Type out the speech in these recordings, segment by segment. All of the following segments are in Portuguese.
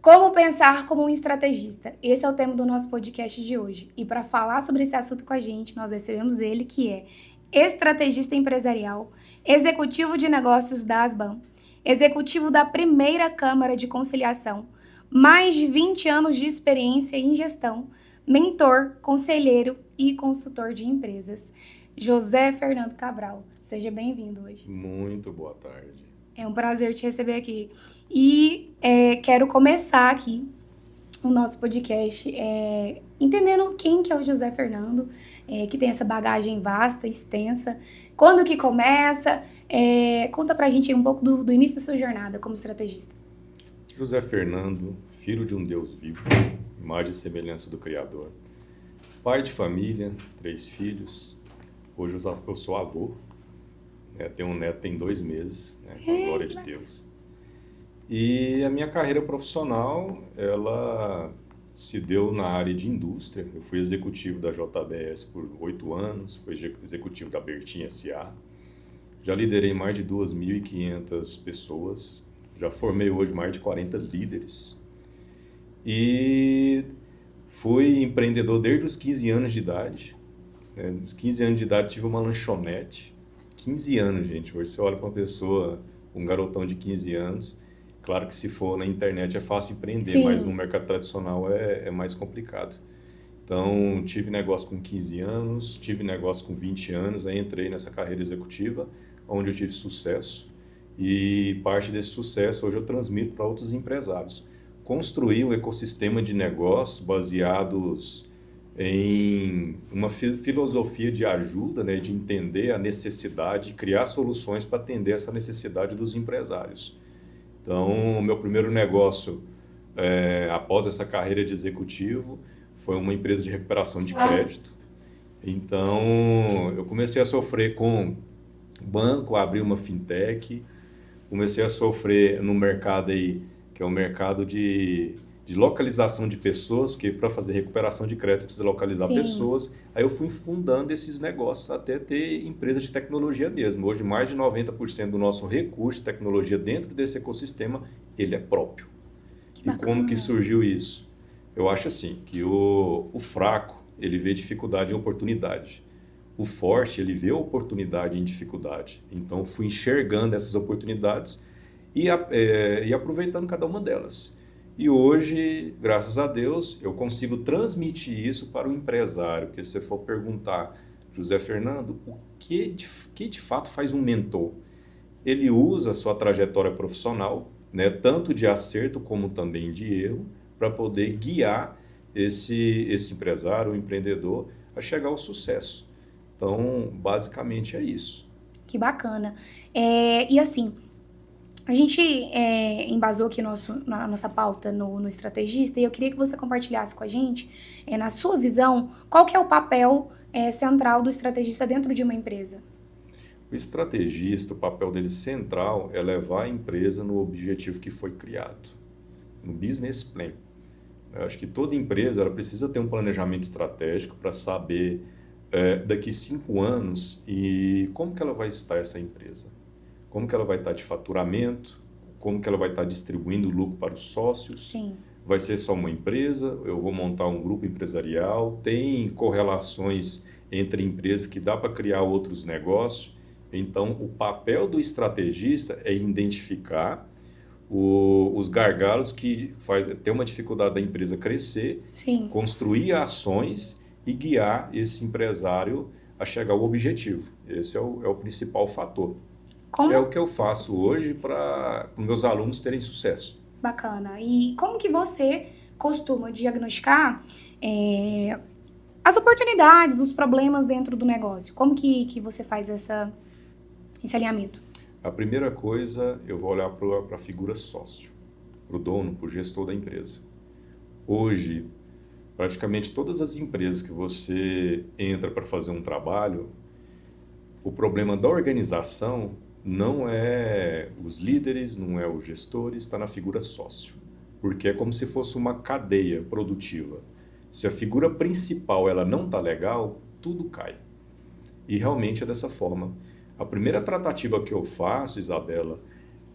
Como pensar como um estrategista? Esse é o tema do nosso podcast de hoje. E para falar sobre esse assunto com a gente, nós recebemos ele, que é estrategista empresarial, executivo de negócios da Asban, executivo da primeira Câmara de Conciliação, mais de 20 anos de experiência em gestão, mentor, conselheiro e consultor de empresas. José Fernando Cabral, seja bem-vindo hoje. Muito boa tarde. É um prazer te receber aqui. E quero começar aqui o nosso podcast entendendo quem que é o José Fernando, que tem essa bagagem vasta, extensa. Quando que começa? Conta pra gente aí um pouco do início da sua jornada como estrategista. José Fernando, filho de um Deus vivo, imagem e semelhança do Criador. Pai de família, 3 filhos. Hoje eu sou avô. Tenho um neto tem 2 meses, com a glória de Deus. E a minha carreira profissional, ela se deu na área de indústria. Eu fui executivo da JBS por 8 anos, fui executivo da Bertin S.A. Já liderei mais de 2.500 pessoas, já formei hoje mais de 40 líderes. E fui empreendedor desde os 15 anos de idade. Nos 15 anos de idade tive uma lanchonete. 15 anos, gente. Hoje você olha para uma pessoa, um garotão de 15 anos, claro que se for na internet é fácil de empreender, Sim. Mas no mercado tradicional é mais complicado. Então, tive negócio com 15 anos, tive negócio com 20 anos, aí entrei nessa carreira executiva, onde eu tive sucesso. E parte desse sucesso hoje eu transmito para outros empresários. Construir um ecossistema de negócios baseados em uma filosofia de ajuda, de entender a necessidade, criar soluções para atender essa necessidade dos empresários. Então, o meu primeiro negócio, após essa carreira de executivo, foi uma empresa de recuperação de crédito. Então, eu comecei a sofrer com banco, abri uma fintech, comecei a sofrer no mercado aí, que é o mercado de localização de pessoas, porque para fazer recuperação de crédito você precisa localizar Sim. pessoas. Aí eu fui fundando esses negócios até ter empresa de tecnologia mesmo. Hoje mais de 90% do nosso recurso de tecnologia dentro desse ecossistema, ele é próprio. Que bacana. Como que surgiu isso? Eu acho assim, que o fraco, ele vê dificuldade em oportunidade. O forte, ele vê oportunidade em dificuldade. Então fui enxergando essas oportunidades e aproveitando cada uma delas. E hoje, graças a Deus, eu consigo transmitir isso para o empresário. Porque se você for perguntar, José Fernando, o que de fato faz um mentor? Ele usa a sua trajetória profissional, tanto de acerto como também de erro, para poder guiar esse empresário, o empreendedor, a chegar ao sucesso. Então, basicamente é isso. Que bacana. E assim, a gente embasou aqui na nossa pauta no estrategista e eu queria que você compartilhasse com a gente, na sua visão, qual que é o papel central do estrategista dentro de uma empresa? O estrategista, o papel dele central é levar a empresa no objetivo que foi criado, no business plan. Eu acho que toda empresa ela precisa ter um planejamento estratégico para saber daqui 5 anos e como que ela vai estar essa empresa. Como que ela vai estar de faturamento, como que ela vai estar distribuindo lucro para os sócios. Sim. Vai ser só uma empresa, eu vou montar um grupo empresarial, tem correlações entre empresas que dá para criar outros negócios. Então, o papel do estrategista é identificar os gargalos que ter uma dificuldade da empresa crescer, Sim. construir ações e guiar esse empresário a chegar ao objetivo. Esse é o principal fator. Como? É o que eu faço hoje para meus alunos terem sucesso. Bacana. E como que você costuma diagnosticar as oportunidades, os problemas dentro do negócio? Como que você faz esse alinhamento? A primeira coisa, eu vou olhar para a figura sócio, para o dono, para o gestor da empresa. Hoje, praticamente todas as empresas que você entra para fazer um trabalho, o problema da organização não é os líderes, não é os gestores, está na figura sócio. Porque é como se fosse uma cadeia produtiva. Se a figura principal ela não está legal, tudo cai. E realmente é dessa forma. A primeira tratativa que eu faço, Isabela,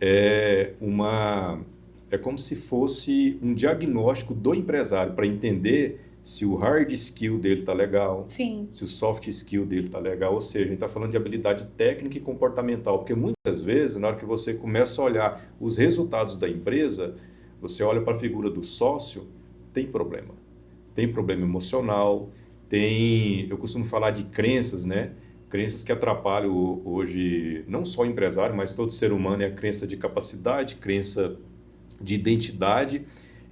é uma é como se fosse um diagnóstico do empresário para entender se o hard skill dele está legal, Sim. se o soft skill dele está legal, ou seja, a gente está falando de habilidade técnica e comportamental, porque muitas vezes, na hora que você começa a olhar os resultados da empresa, você olha para a figura do sócio, tem problema. Tem problema emocional, eu costumo falar de crenças, né? Crenças que atrapalham hoje, não só o empresário, mas todo ser humano, é a crença de capacidade, crença de identidade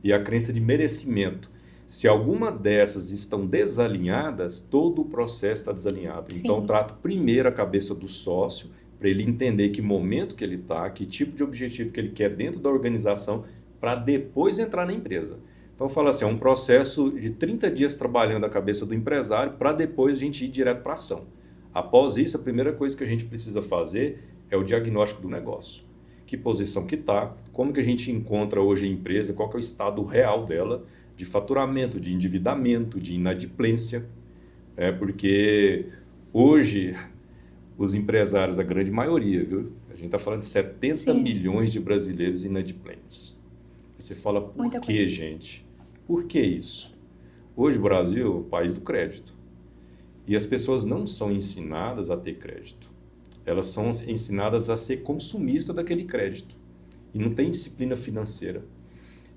e a crença de merecimento. Se alguma dessas estão desalinhadas, todo o processo está desalinhado. Sim. Então, trato primeiro a cabeça do sócio, para ele entender que momento que ele está, que tipo de objetivo que ele quer dentro da organização, para depois entrar na empresa. Então, eu falo assim, é um processo de 30 dias trabalhando a cabeça do empresário, para depois a gente ir direto para a ação. Após isso, a primeira coisa que a gente precisa fazer é o diagnóstico do negócio. Que posição que está, como que a gente encontra hoje a empresa, qual que é o estado real dela, de faturamento, de endividamento, de inadimplência. Porque hoje os empresários, a grande maioria, viu? A gente está falando de 70 Sim. milhões de brasileiros inadimplentes. E você fala, por Muita que, coisa. gente? Por que isso? Hoje o Brasil é o país do crédito. E as pessoas não são ensinadas a ter crédito. Elas são ensinadas a ser consumista daquele crédito. E não tem disciplina financeira.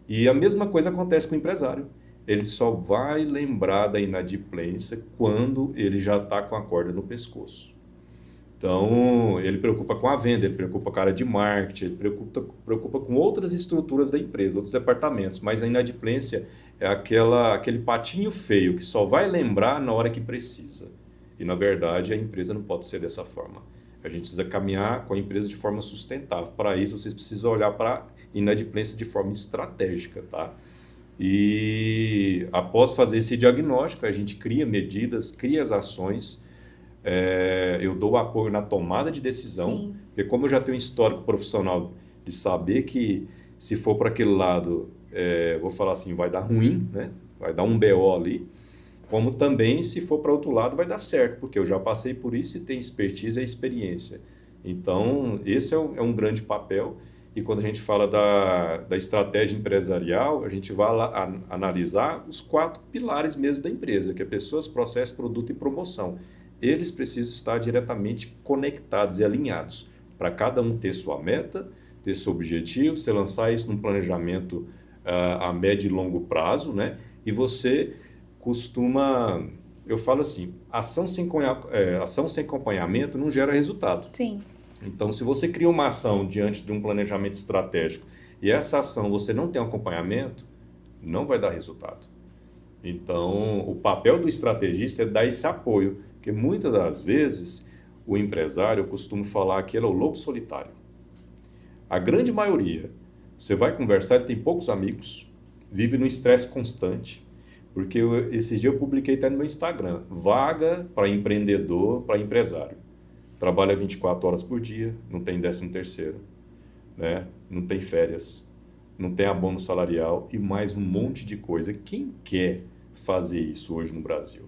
E a mesma coisa acontece com o empresário. Ele só vai lembrar da inadimplência quando ele já está com a corda no pescoço. Então, ele preocupa com a venda, ele preocupa com a área de marketing, ele preocupa com outras estruturas da empresa, outros departamentos. Mas a inadimplência é aquele patinho feio que só vai lembrar na hora que precisa. E, na verdade, a empresa não pode ser dessa forma. A gente precisa caminhar com a empresa de forma sustentável. Para isso, vocês precisam olhar para a inadimplência de forma estratégica, tá? E após fazer esse diagnóstico, a gente cria medidas, cria as ações. Eu dou apoio na tomada de decisão, Sim. porque como eu já tenho um histórico profissional de saber que se for para aquele lado, vou falar assim, vai dar ruim, né? Vai dar um BO ali. Como também, se for para outro lado, vai dar certo, porque eu já passei por isso e tenho expertise e experiência. Então, esse é um grande papel. E quando a gente fala da estratégia empresarial, a gente vai lá analisar os 4 pilares mesmo da empresa, que é pessoas, processo, produto e promoção. Eles precisam estar diretamente conectados e alinhados, para cada um ter sua meta, ter seu objetivo, você lançar isso num planejamento a médio e longo prazo, né? E você costuma, eu falo assim, ação sem acompanhamento não gera resultado. Sim. Então, se você cria uma ação diante de um planejamento estratégico e essa ação você não tem acompanhamento, não vai dar resultado. Então, o papel do estrategista é dar esse apoio, porque muitas das vezes o empresário, eu costumo falar que ele é o lobo solitário. A grande maioria, você vai conversar, ele tem poucos amigos, vive no estresse constante. Porque esses dias eu publiquei até no meu Instagram, vaga para empreendedor, para empresário. Trabalha 24 horas por dia, não tem 13º, né? Não tem férias, não tem abono salarial e mais um monte de coisa. Quem quer fazer isso hoje no Brasil?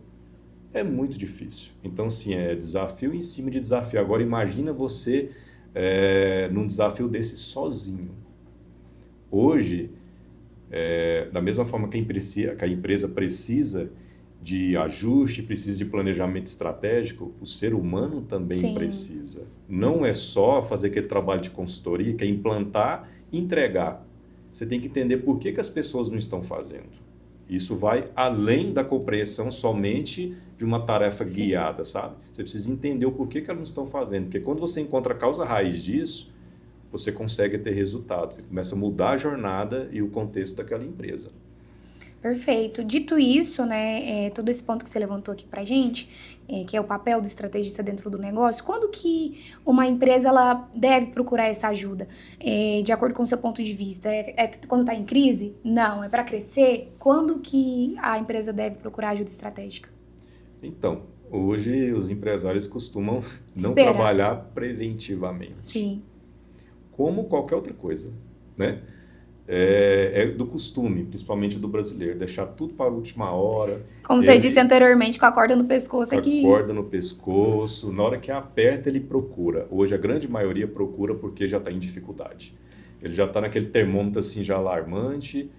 É muito difícil. Então, sim, é desafio em cima de desafio. Agora, imagina você num desafio desse sozinho. Hoje, da mesma forma que a empresa precisa de ajuste, precisa de planejamento estratégico, o ser humano também Sim. precisa. Não é só fazer aquele trabalho de consultoria, que é implantar e entregar. Você tem que entender por que as pessoas não estão fazendo. Isso vai além da compreensão somente de uma tarefa Sim. guiada, sabe? Você precisa entender o porquê que elas não estão fazendo. Porque quando você encontra a causa raiz disso, você consegue ter resultados. Você começa a mudar a jornada e o contexto daquela empresa. Perfeito. Dito isso, né, todo esse ponto que você levantou aqui pra gente, que é o papel do estrategista dentro do negócio, quando que uma empresa ela deve procurar essa ajuda? De acordo com o seu ponto de vista, quando está em crise? Não, é para crescer? Quando que a empresa deve procurar ajuda estratégica? Então, hoje os empresários costumam não Esperar. trabalhar preventivamente. Sim. Como qualquer outra coisa, né? É do costume, principalmente do brasileiro, deixar tudo para a última hora. Como você disse anteriormente, com a corda no pescoço aqui. Com a corda no pescoço, na hora que aperta ele procura. Hoje a grande maioria procura porque já está em dificuldade. Ele já está naquele termômetro assim já alarmante,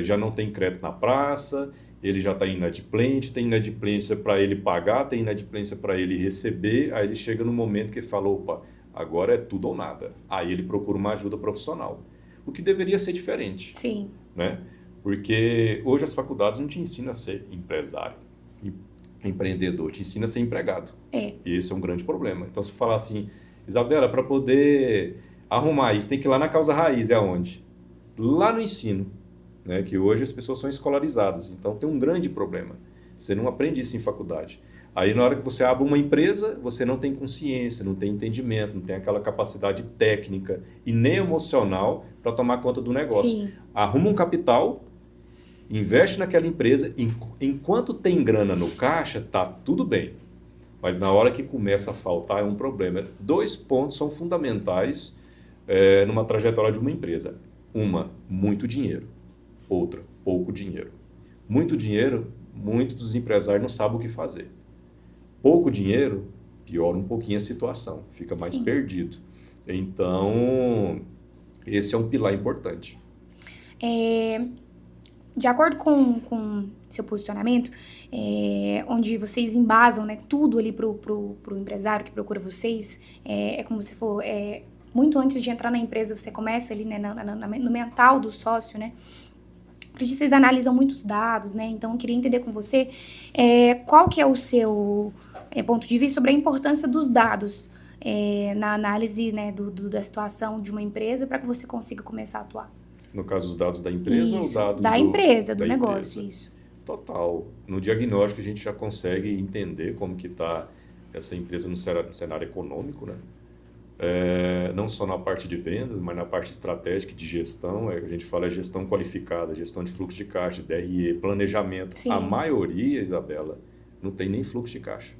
já não tem crédito na praça, ele já está inadimplente, tem inadimplência para ele pagar, tem inadimplência para ele receber, aí ele chega no momento que ele fala, opa, agora é tudo ou nada. Aí ele procura uma ajuda profissional, o que deveria ser diferente. Sim. Né? Porque hoje as faculdades não te ensinam a ser empresário, empreendedor, te ensina a ser empregado. E esse é um grande problema. Então, se falar assim, Isabela, para poder arrumar isso, tem que ir lá na causa raiz, é aonde? Lá no ensino, né? Que hoje as pessoas são escolarizadas. Então, tem um grande problema. Você não aprende isso em faculdade. Aí, na hora que você abre uma empresa, você não tem consciência, não tem entendimento, não tem aquela capacidade técnica e nem emocional para tomar conta do negócio. Sim. Arruma um capital, investe naquela empresa, enquanto tem grana no caixa, tá tudo bem. Mas na hora que começa a faltar é um problema. 2 pontos são fundamentais numa trajetória de uma empresa. Uma, muito dinheiro. Outra, pouco dinheiro. Muito dinheiro, muitos dos empresários não sabem o que fazer. Pouco dinheiro, piora um pouquinho a situação, fica mais perdido. Então, esse é um pilar importante. De acordo com seu posicionamento, onde vocês embasam, né, tudo ali pro empresário que procura vocês, como você falou, muito antes de entrar na empresa, você começa ali, né, no mental do sócio, né? Porque vocês analisam muitos dados, né? Então, eu queria entender com você qual que é o seu ponto de vista sobre a importância dos dados na análise, né, da situação de uma empresa para que você consiga começar a atuar. No caso, os dados da empresa Isso, ou dados da empresa, do negócio, empresa? isso. Total. No diagnóstico, a gente já consegue entender como que está essa empresa no cenário econômico, né? Não só na parte de vendas, mas na parte estratégica de gestão. A gente fala gestão qualificada, gestão de fluxo de caixa, DRE, planejamento. Sim. A maioria, Isabela, não tem nem fluxo de caixa.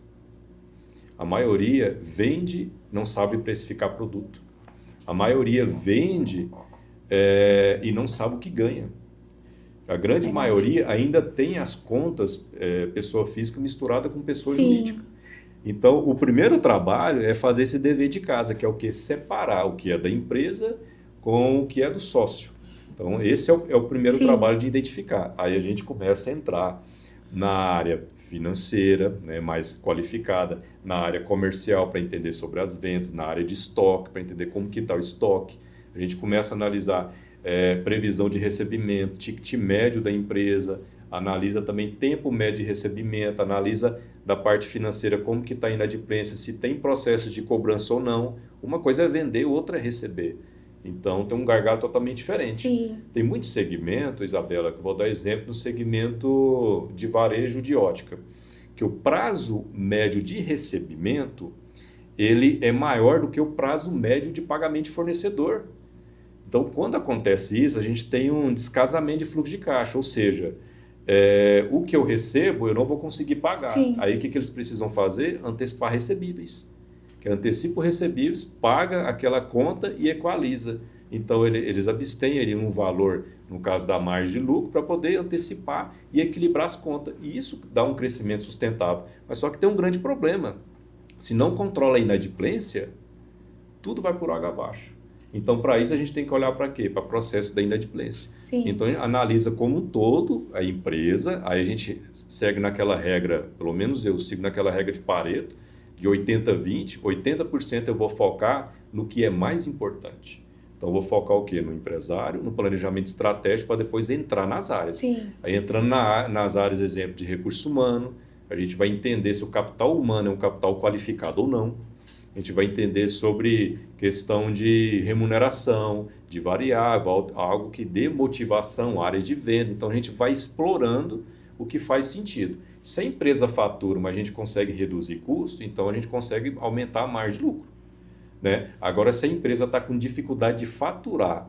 A maioria vende, não sabe precificar produto. A maioria vende e não sabe o que ganha. A grande maioria ainda tem as contas pessoa física misturada com pessoa jurídica. Então, o primeiro trabalho é fazer esse dever de casa, que é o que? Separar o que é da empresa com o que é do sócio. Então, esse é o primeiro trabalho de identificar. Aí a gente começa a entrar na área financeira, né, mais qualificada, na área comercial para entender sobre as vendas, na área de estoque para entender como que está o estoque. A gente começa a analisar previsão de recebimento, ticket médio da empresa, analisa também tempo médio de recebimento, analisa da parte financeira como que está a inadimplência, se tem processos de cobrança ou não. Uma coisa é vender, outra é receber. Então, tem um gargalo totalmente diferente. Sim. Tem muitos segmentos, Isabela, que eu vou dar exemplo no segmento de varejo de ótica, que o prazo médio de recebimento ele é maior do que o prazo médio de pagamento de fornecedor. Então, quando acontece isso, a gente tem um descasamento de fluxo de caixa, ou seja, o que eu recebo eu não vou conseguir pagar. Sim. Aí o que eles precisam fazer? Antecipar recebíveis. Que antecipa os recebíveis, paga aquela conta e equaliza. Então, eles abstêm ali um valor, no caso da margem de lucro, para poder antecipar e equilibrar as contas. E isso dá um crescimento sustentável. Mas só que tem um grande problema. Se não controla a inadimplência, tudo vai por água abaixo. Então, para isso, a gente tem que olhar para quê? Para o processo da inadimplência. Sim. Então, analisa como um todo a empresa, aí a gente segue naquela regra, pelo menos eu sigo naquela regra de Pareto, de 80-20, 80% eu vou focar no que é mais importante. Então, eu vou focar o quê? No empresário, no planejamento estratégico, para depois entrar nas áreas. Sim. Aí, entrando nas áreas, exemplo, de recurso humano, a gente vai entender se o capital humano é um capital qualificado ou não. A gente vai entender sobre questão de remuneração, de variável, algo que dê motivação, áreas de venda. Então, a gente vai explorando o que faz sentido. Se a empresa fatura, mas a gente consegue reduzir custo, então a gente consegue aumentar a margem de lucro. Né? Agora, se a empresa está com dificuldade de faturar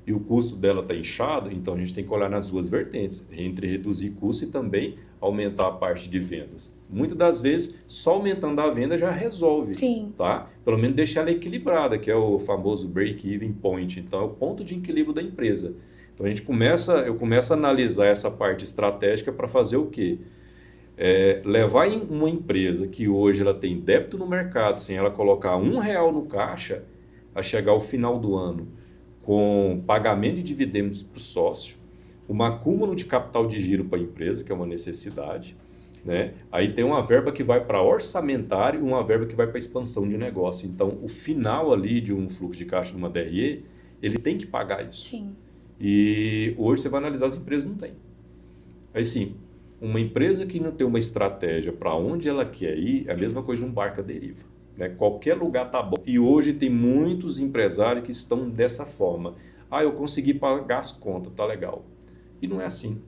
e o custo dela está inchado, então a gente tem que olhar nas duas vertentes, entre reduzir custo e também aumentar a parte de vendas. Muitas das vezes, só aumentando a venda já resolve. Sim. Tá? Pelo menos deixar ela equilibrada, que é o famoso break-even point. Então, é o ponto de equilíbrio da empresa. Então, eu começo a analisar essa parte estratégica para fazer o quê? Levar em uma empresa que hoje ela tem débito no mercado, sem ela colocar R$1 no caixa, a chegar ao final do ano com pagamento de dividendos para o sócio, um acúmulo de capital de giro para a empresa, que é uma necessidade, né? Aí tem uma verba que vai para orçamentário e uma verba que vai para expansão de negócio. Então, o final ali de um fluxo de caixa de uma DRE, ele tem que pagar isso. Sim. E hoje você vai analisar, as empresas não têm. Aí sim, uma empresa que não tem uma estratégia para onde ela quer ir, é a mesma coisa de um barco à deriva. Né? Qualquer lugar tá bom. E hoje tem muitos empresários que estão dessa forma. Eu consegui pagar as contas, tá legal. E não é assim.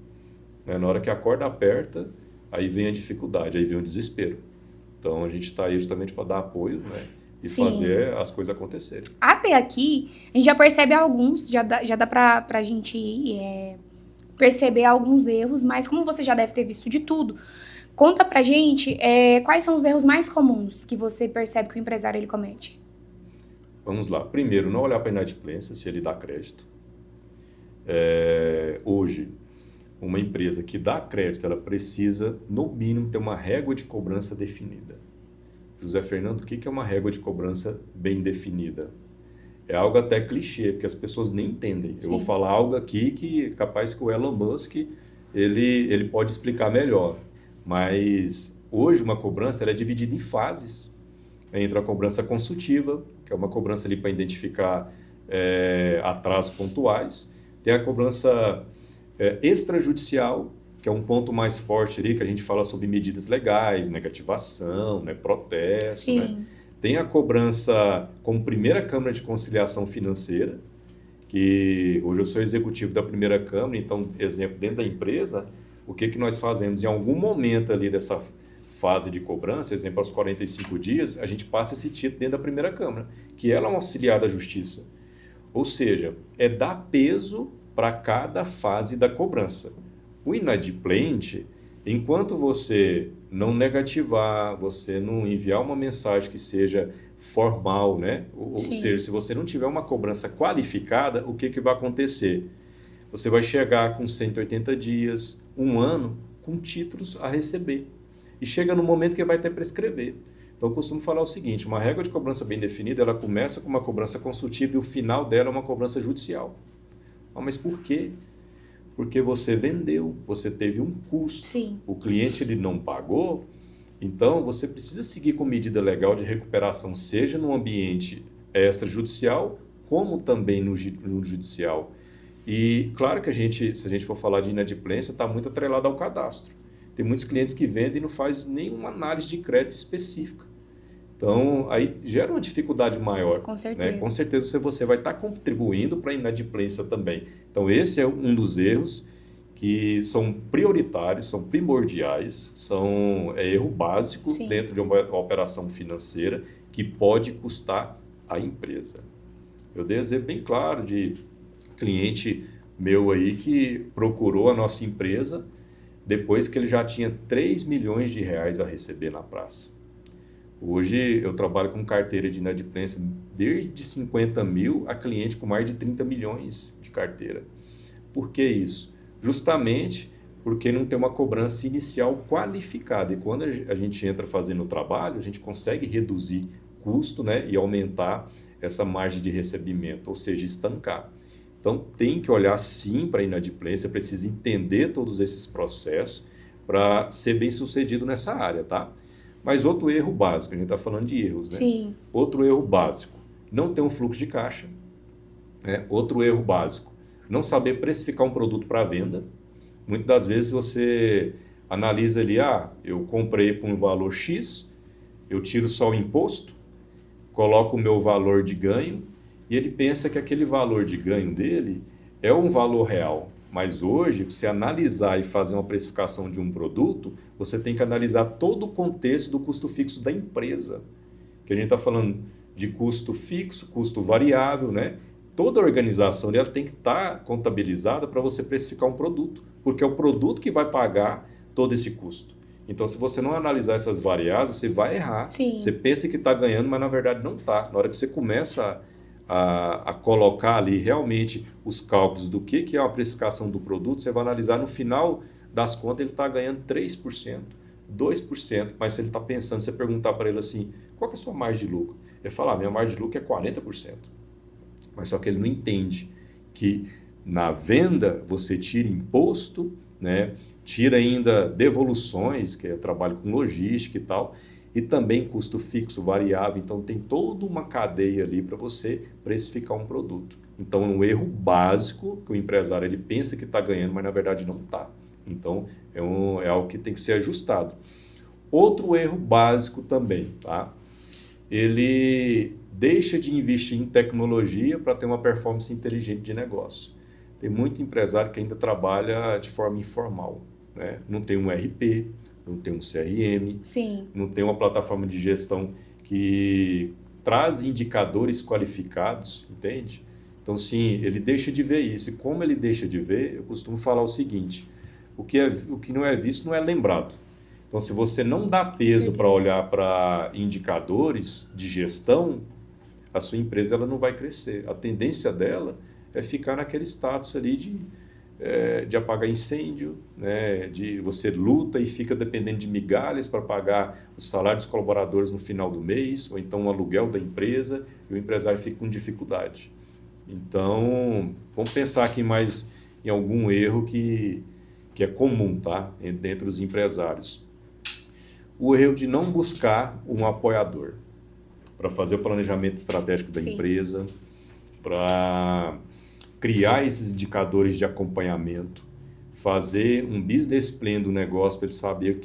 Né? Na hora que a corda aperta, aí vem a dificuldade, aí vem o desespero. Então a gente está aí justamente para dar apoio, né? E Sim. fazer as coisas acontecerem. Até aqui, a gente já percebe alguns, já dá pra gente perceber alguns erros, mas como você já deve ter visto de tudo, conta pra gente quais são os erros mais comuns que você percebe que o empresário ele comete. Vamos lá. Primeiro, não olhar para a inadimplência, se ele dá crédito. Hoje, uma empresa que dá crédito, ela precisa, no mínimo, ter uma régua de cobrança definida. José Fernando, o que é uma régua de cobrança bem definida? É algo até clichê, porque as pessoas nem entendem. Sim. Eu vou falar algo aqui que capaz que o Elon Musk ele pode explicar melhor. Mas hoje uma cobrança ela é dividida em fases. Entre a cobrança consultiva, que é uma cobrança ali para identificar atrasos pontuais. Tem a cobrança extrajudicial, que é um ponto mais forte ali, que a gente fala sobre medidas legais, negativação, né, protesto. Sim. Né? Tem a cobrança como primeira Câmara de Conciliação Financeira, que hoje eu sou executivo da primeira Câmara, então, exemplo, dentro da empresa, o que nós fazemos? Em algum momento ali dessa fase de cobrança, exemplo, aos 45 dias, a gente passa esse título dentro da primeira Câmara, que ela é um auxiliar da Justiça. Ou seja, é dar peso para cada fase da cobrança. O inadimplente, enquanto você não negativar, você não enviar uma mensagem que seja formal, né? Ou seja, se você não tiver uma cobrança qualificada, o que vai acontecer? Você vai chegar com 180 dias, um ano, com títulos a receber. E chega no momento que vai até prescrever. Então, eu costumo falar o seguinte, uma régua de cobrança bem definida, ela começa com uma cobrança consultiva e o final dela é uma cobrança judicial. Mas por quê? Porque você vendeu, você teve um custo. Sim. O cliente ele não pagou, então você precisa seguir com medida legal de recuperação, seja no ambiente extrajudicial, como também no judicial. E claro que se a gente for falar de inadimplência, está muito atrelado ao cadastro. Tem muitos clientes que vendem e não faz nenhuma análise de crédito específica. Então, aí gera uma dificuldade maior. Com certeza. Né? Com certeza você vai estar contribuindo para a inadimplência também. Então, esse é um dos erros que são prioritários, são primordiais, são erro básico Sim. dentro de uma operação financeira que pode custar a empresa. Eu dei exemplo bem claro de cliente meu aí que procurou a nossa empresa depois que ele já tinha 3 milhões de reais a receber na praça. Hoje eu trabalho com carteira de inadimplência desde 50 mil a cliente com mais de 30 milhões de carteira. Por que isso? Justamente porque não tem uma cobrança inicial qualificada. E quando a gente entra fazendo o trabalho, a gente consegue reduzir custo, né, e aumentar essa margem de recebimento, ou seja, estancar. Então tem que olhar sim para a inadimplência, precisa entender todos esses processos para ser bem sucedido nessa área, tá? Mas outro erro básico, a gente está falando de erros, né? Sim. Outro erro básico, não ter um fluxo de caixa. Né? Outro erro básico, não saber precificar um produto para venda. Muitas das vezes você analisa ali, eu comprei por um valor X, eu tiro só o imposto, coloco o meu valor de ganho e ele pensa que aquele valor de ganho dele é um valor real. Mas hoje, para você analisar e fazer uma precificação de um produto, você tem que analisar todo o contexto do custo fixo da empresa. Que a gente está falando de custo fixo, custo variável, né? Toda a organização dela tem que estar contabilizada para você precificar um produto, porque é o produto que vai pagar todo esse custo. Então, se você não analisar essas variáveis, você vai errar. Sim. Você pensa que está ganhando, mas na verdade não está. Na hora que você começa a colocar ali realmente os cálculos do que é a precificação do produto, você vai analisar no final das contas ele está ganhando 3%, 2%, mas se ele está pensando, você perguntar para ele assim, qual que é a sua margem de lucro? Ele fala, minha margem de lucro é 40%. Mas só que ele não entende que na venda você tira imposto, né? Tira ainda devoluções, que é trabalho com logística e tal, e também custo fixo, variável. Então tem toda uma cadeia ali para você precificar um produto. Então é um erro básico que o empresário ele pensa que está ganhando, mas na verdade não está. Então é algo que tem que ser ajustado. Outro erro básico também, tá? Ele deixa de investir em tecnologia para ter uma performance inteligente de negócio. Tem muito empresário que ainda trabalha de forma informal, né? Não tem um RP, não tem um CRM, Sim. não tem uma plataforma de gestão que traz indicadores qualificados, entende? Então, sim, ele deixa de ver isso. E como ele deixa de ver, eu costumo falar o seguinte, o que não é visto não é lembrado. Então, se você não dá peso para olhar para indicadores de gestão, a sua empresa ela não vai crescer. A tendência dela é ficar naquele status ali de apagar incêndio, né? De você luta e fica dependendo de migalhas para pagar os salários dos colaboradores no final do mês, ou então o aluguel da empresa, e o empresário fica com dificuldade. Então, vamos pensar aqui mais em algum erro que é comum, tá? Entre os empresários. O erro de não buscar um apoiador para fazer o planejamento estratégico da empresa, para criar esses indicadores de acompanhamento, fazer um business plan do negócio para ele saber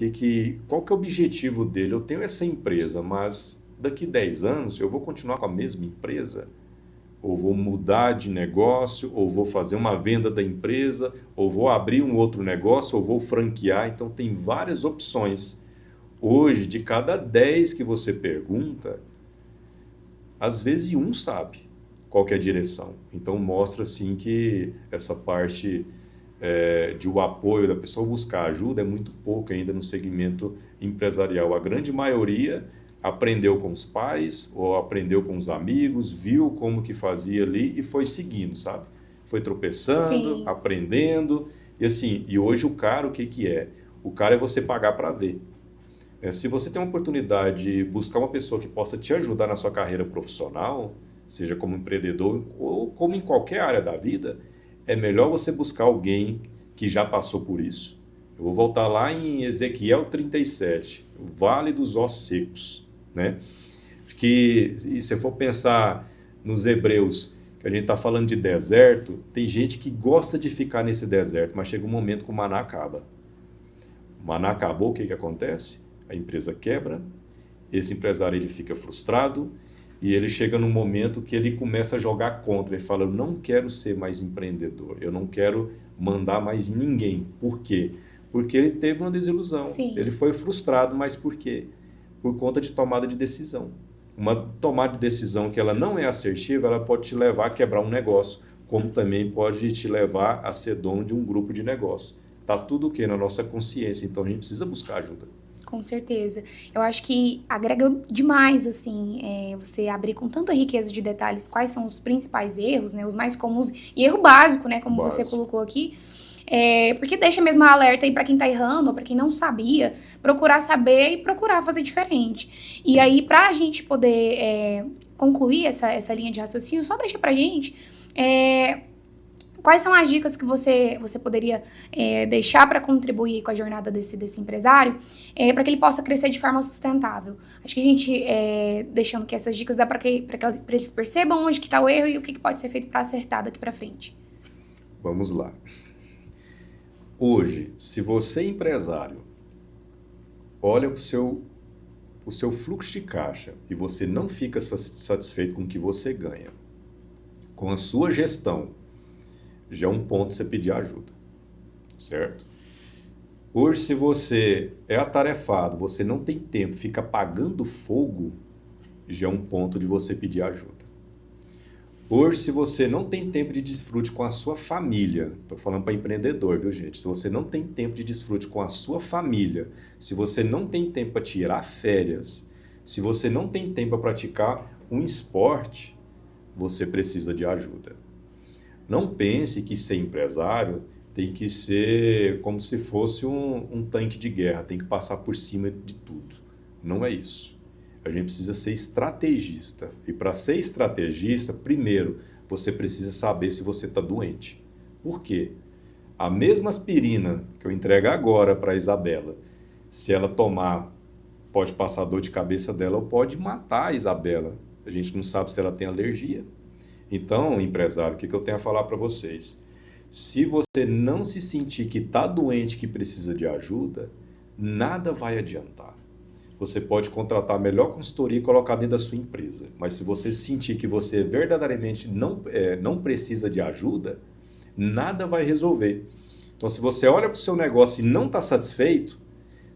qual que é o objetivo dele. Eu tenho essa empresa, mas daqui 10 anos eu vou continuar com a mesma empresa? Ou vou mudar de negócio, ou vou fazer uma venda da empresa, ou vou abrir um outro negócio, ou vou franquear. Então, tem várias opções. Hoje, de cada 10 que você pergunta, às vezes um sabe qual que é a direção. Então, mostra assim que essa parte de o apoio da pessoa buscar ajuda é muito pouco ainda no segmento empresarial. A grande maioria aprendeu com os pais ou aprendeu com os amigos, viu como que fazia ali e foi seguindo, sabe? Foi tropeçando, aprendendo. E assim, e hoje o cara, o que é? O cara é você pagar para ver. Se você tem uma oportunidade de buscar uma pessoa que possa te ajudar na sua carreira profissional, seja como empreendedor ou como em qualquer área da vida, é melhor você buscar alguém que já passou por isso. Eu vou voltar lá em Ezequiel 37, o Vale dos Ossos Secos, né? Que, e se for pensar nos hebreus, que a gente está falando de deserto, tem gente que gosta de ficar nesse deserto, mas chega um momento que o maná acaba. O maná acabou, o que acontece? A empresa quebra, esse empresário ele fica frustrado e ele chega num momento que ele começa a jogar contra. Ele fala, eu não quero ser mais empreendedor, eu não quero mandar mais em ninguém. Por quê? Porque ele teve uma desilusão. Sim. Ele foi frustrado, mas por quê? Por conta de tomada de decisão. Uma tomada de decisão que ela não é assertiva, ela pode te levar a quebrar um negócio, como também pode te levar a ser dono de um grupo de negócio. Está tudo o quê? Na nossa consciência, então a gente precisa buscar ajuda. Com certeza. Eu acho que agrega demais, assim, você abrir com tanta riqueza de detalhes quais são os principais erros, né, os mais comuns, e erro básico, né, como você colocou aqui, porque deixa mesmo a alerta aí para quem tá errando, ou para quem não sabia, procurar saber e procurar fazer diferente. E aí, pra gente poder concluir essa linha de raciocínio, só deixa pra gente quais são as dicas que você poderia deixar para contribuir com a jornada desse empresário, para que ele possa crescer de forma sustentável? Acho que a gente, deixando que essas dicas dá para eles percebam onde que está o erro e o que pode ser feito para acertar daqui para frente. Vamos lá. Hoje, se você é empresário, olha para o seu fluxo de caixa e você não fica satisfeito com o que você ganha, com a sua gestão, já é um ponto você pedir ajuda, certo? Hoje, se você é atarefado, você não tem tempo, fica apagando fogo, já é um ponto de você pedir ajuda. Hoje, se você não tem tempo de desfrute com a sua família, estou falando para empreendedor, viu, gente? Se você não tem tempo de desfrute com a sua família, se você não tem tempo para tirar férias, se você não tem tempo para praticar um esporte, você precisa de ajuda. Não pense que ser empresário tem que ser como se fosse um tanque de guerra, tem que passar por cima de tudo. Não é isso. A gente precisa ser estrategista. E para ser estrategista, primeiro, você precisa saber se você está doente. Por quê? A mesma aspirina que eu entrego agora para a Isabela, se ela tomar, pode passar dor de cabeça dela ou pode matar a Isabela. A gente não sabe se ela tem alergia. Então, empresário, o que eu tenho a falar para vocês? Se você não se sentir que está doente, que precisa de ajuda, nada vai adiantar. Você pode contratar a melhor consultoria e colocar dentro da sua empresa. Mas se você sentir que você verdadeiramente não precisa de ajuda, nada vai resolver. Então, se você olha para o seu negócio e não está satisfeito,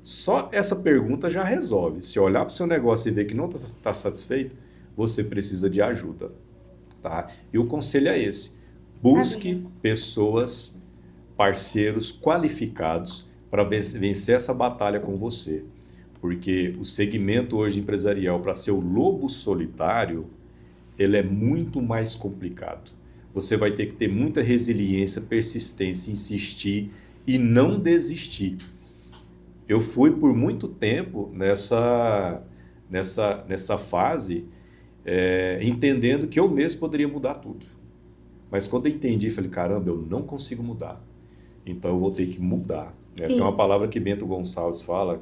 só essa pergunta já resolve. Se olhar para o seu negócio e ver que não está satisfeito, você precisa de ajuda. Tá? E o conselho é esse. Busque pessoas, parceiros qualificados para vencer essa batalha com você. Porque o segmento hoje empresarial, para ser o lobo solitário, ele é muito mais complicado. Você vai ter que ter muita resiliência, persistência, insistir e não desistir. Eu fui por muito tempo nessa fase, entendendo que eu mesmo poderia mudar tudo. Mas quando eu entendi, falei, caramba, eu não consigo mudar. Então eu vou ter que mudar. Tem uma palavra que Bento Gonçalves fala,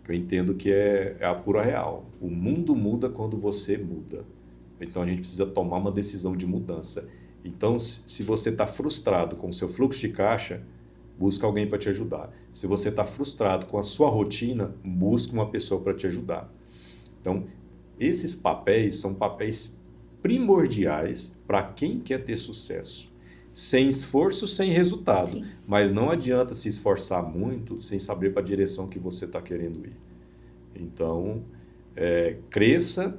que eu entendo que é a pura real. O mundo muda quando você muda. Então a gente precisa tomar uma decisão de mudança. Então, se você está frustrado com o seu fluxo de caixa, busca alguém para te ajudar. Se você está frustrado com a sua rotina, busca uma pessoa para te ajudar. Então, esses papéis são papéis primordiais para quem quer ter sucesso. Sem esforço, sem resultado. Sim. Mas não adianta se esforçar muito sem saber para a direção que você está querendo ir. Então, cresça,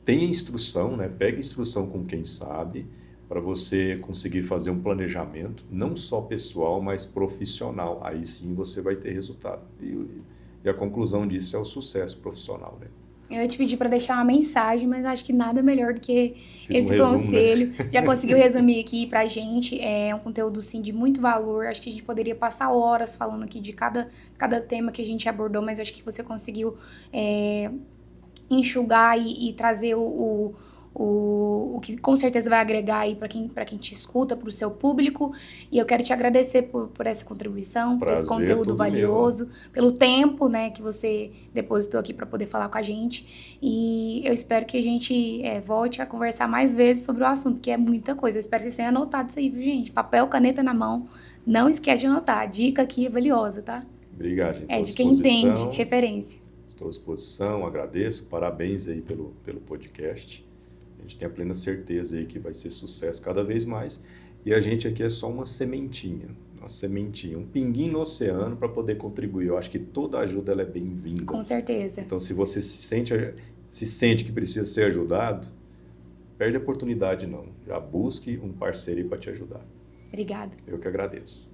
tenha instrução, né? Pegue instrução com quem sabe, para você conseguir fazer um planejamento, não só pessoal, mas profissional. Aí sim você vai ter resultado. E a conclusão disso é o sucesso profissional, né? Eu ia te pedir para deixar uma mensagem, mas acho que nada melhor do que esse conselho. Né? Já conseguiu resumir aqui pra gente. É um conteúdo, sim, de muito valor. Acho que a gente poderia passar horas falando aqui de cada tema que a gente abordou, mas acho que você conseguiu enxugar e trazer o que com certeza vai agregar aí para quem te escuta, para o seu público. E eu quero te agradecer por essa contribuição, por esse conteúdo valioso, pelo tempo, né, que você depositou aqui para poder falar com a gente. E eu espero que a gente volte a conversar mais vezes sobre o assunto, que é muita coisa. Eu espero que vocês tenham anotado isso aí, viu, gente? Papel, caneta na mão. Não esquece de anotar. A dica aqui é valiosa, tá? Obrigado, gente. É de quem entende, referência. Estou à disposição, agradeço. Parabéns aí pelo podcast. A gente tem a plena certeza aí que vai ser sucesso cada vez mais. E a gente aqui é só uma sementinha, um pinguinho no oceano para poder contribuir. Eu acho que toda ajuda ela é bem-vinda. Com certeza. Então, se você se sente que precisa ser ajudado, perde a oportunidade não. Já busque um parceiro aí para te ajudar. Obrigada. Eu que agradeço.